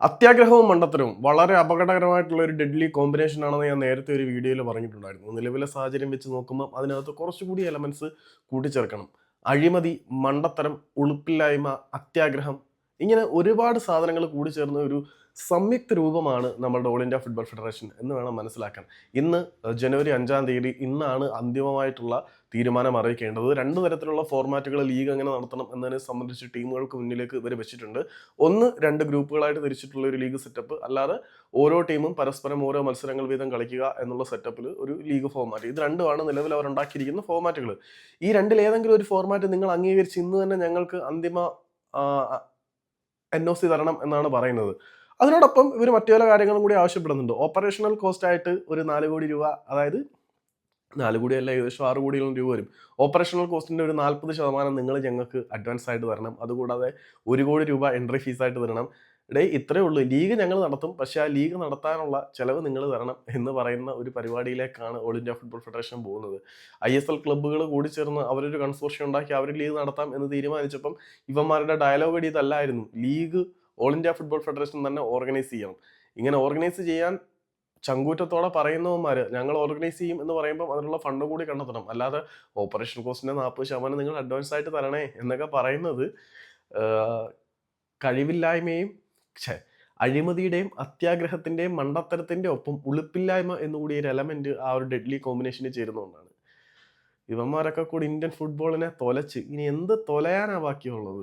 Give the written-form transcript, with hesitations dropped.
അത്യാഗ്രഹവും മണ്ടത്തരവും വളരെ അപകടകരമായിട്ടുള്ള ഒരു deadly combination ആണെന്ന് ഞാൻ നേരത്തെ ഒരു വീഡിയോയിൽ പറഞ്ഞിട്ടുണ്ടായിരുന്നു. നിലവിലെ സാഹചര്യം വെച്ച് നോക്കുമ്പോൾ അതിനകത്ത് കുറച്ചുകൂടി എലമെന്റ്സ് കൂട്ടിച്ചേർക്കണം. അഴിമതി, മണ്ടത്തരം, ഉളുപ്പില്ലായ്മ, അത്യാഗ്രഹം ഇങ്ങനെ ഒരുപാട് സാധനങ്ങൾ കൂടിച്ചേർന്ന ഒരു സംയുക്ത രൂപമാണ് നമ്മുടെ ഓൾ ഇന്ത്യ ഫുട്ബോൾ ഫെഡറേഷൻ എന്ന് വേണം മനസ്സിലാക്കാൻ. ഇന്ന് ജനുവരി 5-ാം തീയതി ഇന്നാണ് അന്തിമമായിട്ടുള്ള തീരുമാനം അറിയിക്കേണ്ടത്. 2 തരത്തിലുള്ള ഫോർമാറ്റുകൾ ലീഗ് എങ്ങനെ നടത്തണം എന്നതിനെ സംബന്ധിച്ച് ടീമുകൾക്ക് മുന്നിലേക്ക് ഇവർ വെച്ചിട്ടുണ്ട്. ഒന്ന് 2 ഗ്രൂപ്പുകളായിട്ട് തിരിച്ചിട്ടുള്ള ഒരു ലീഗ് സെറ്റപ്പ്, അല്ലാതെ ഓരോ ടീമും പരസ്പരം ഓരോ മത്സരങ്ങൾ വീതം കളിക്കുക എന്നുള്ള സെറ്റപ്പിൽ ഒരു ലീഗ് ഫോർമാറ്റ്. ഇത് രണ്ടുമാണ് നിലവിൽ അവർ ഉണ്ടാക്കിയിരിക്കുന്ന ഫോർമാറ്റുകൾ. ഈ രണ്ടിൽ ഏതെങ്കിലും ഒരു ഫോർമാറ്റ് നിങ്ങൾ അംഗീകരിച്ച് ഇന്ന് തന്നെ ഞങ്ങൾക്ക് അന്തിമ NOC തരണം എന്നാണ് പറയുന്നത്. അതിനോടൊപ്പം ഇവർ മറ്റു ചില കാര്യങ്ങളും കൂടി ആവശ്യപ്പെടുന്നുണ്ട്. ഓപ്പറേഷണൽ കോസ്റ്റ് ആയിട്ട് ഒരു 4 കോടി രൂപ, അതായത് 4 കോടിയല്ല, ഏകദേശം 6 കോടിയോളം രൂപ വരും. ഓപ്പറേഷണൽ കോസ്റ്റിന്റെ ഒരു 40% നിങ്ങൾ ഞങ്ങൾക്ക് അഡ്വാൻസ് ആയിട്ട് തരണം. അതുകൂടാതെ 1 കോടി രൂപ എൻട്രി ഫീസ് ആയിട്ട് തരണം. ഇത്രയേ ഉള്ളൂ. ലീഗ് ഞങ്ങൾ നടത്തും, പക്ഷേ ആ ലീഗ് നടത്താനുള്ള ചെലവ് നിങ്ങൾ തരണം എന്ന് പറയുന്ന ഒരു പരിപാടിയിലേക്കാണ് ഓൾ ഇന്ത്യ ഫുട്ബോൾ ഫെഡറേഷൻ പോകുന്നത്. ISL ക്ലബ്ബുകൾ കൂടി ചേർന്ന് അവരൊരു കൺസോർഷ്യം ഉണ്ടാക്കി അവർ ലീഗ് നടത്താം എന്ന് തീരുമാനിച്ചപ്പം ഇവന്മാരുടെ ഡയലോഗ് അടി ഇതല്ലായിരുന്നു. League all India football federation തന്നെ ഓർഗനൈസ് ചെയ്യണം. ഇങ്ങനെ ഓർഗനൈസ് ചെയ്യാൻ ചങ്കൂറ്റത്തോടെ പറയുന്നവന്മാർ ഞങ്ങൾ ഓർഗനൈസ് ചെയ്യും എന്ന് പറയുമ്പോൾ അതിനുള്ള ഫണ്ട് കൂടി കണ്ടെത്തണം. അല്ലാതെ ഓപ്പറേഷൻ കോസ്റ്റിന്റെ 40% നിങ്ങൾ അഡ്വാൻസ് ആയിട്ട് തരണേ എന്നൊക്കെ പറയുന്നത് കഴിവില്ലായ്മയും അഴിമതിയുടെയും അത്യാഗ്രഹത്തിന്റെയും മണ്ടത്തരത്തിന്റെ ഒപ്പം ഉളുപ്പില്ലായ്മ എന്നുകൂടി ഒരു എലമെന്റ് ആ ഒരു ഡെഡ്ലി കോമ്പിനേഷന് ചേരുന്നതുകൊണ്ടാണ്. ഇവന്മാരൊക്കെ കൂടി ഇന്ത്യൻ ഫുട്ബോളിനെ തൊലച്ച് ഇനി എന്ത് തൊലയാനാ ബാക്കിയുള്ളത്?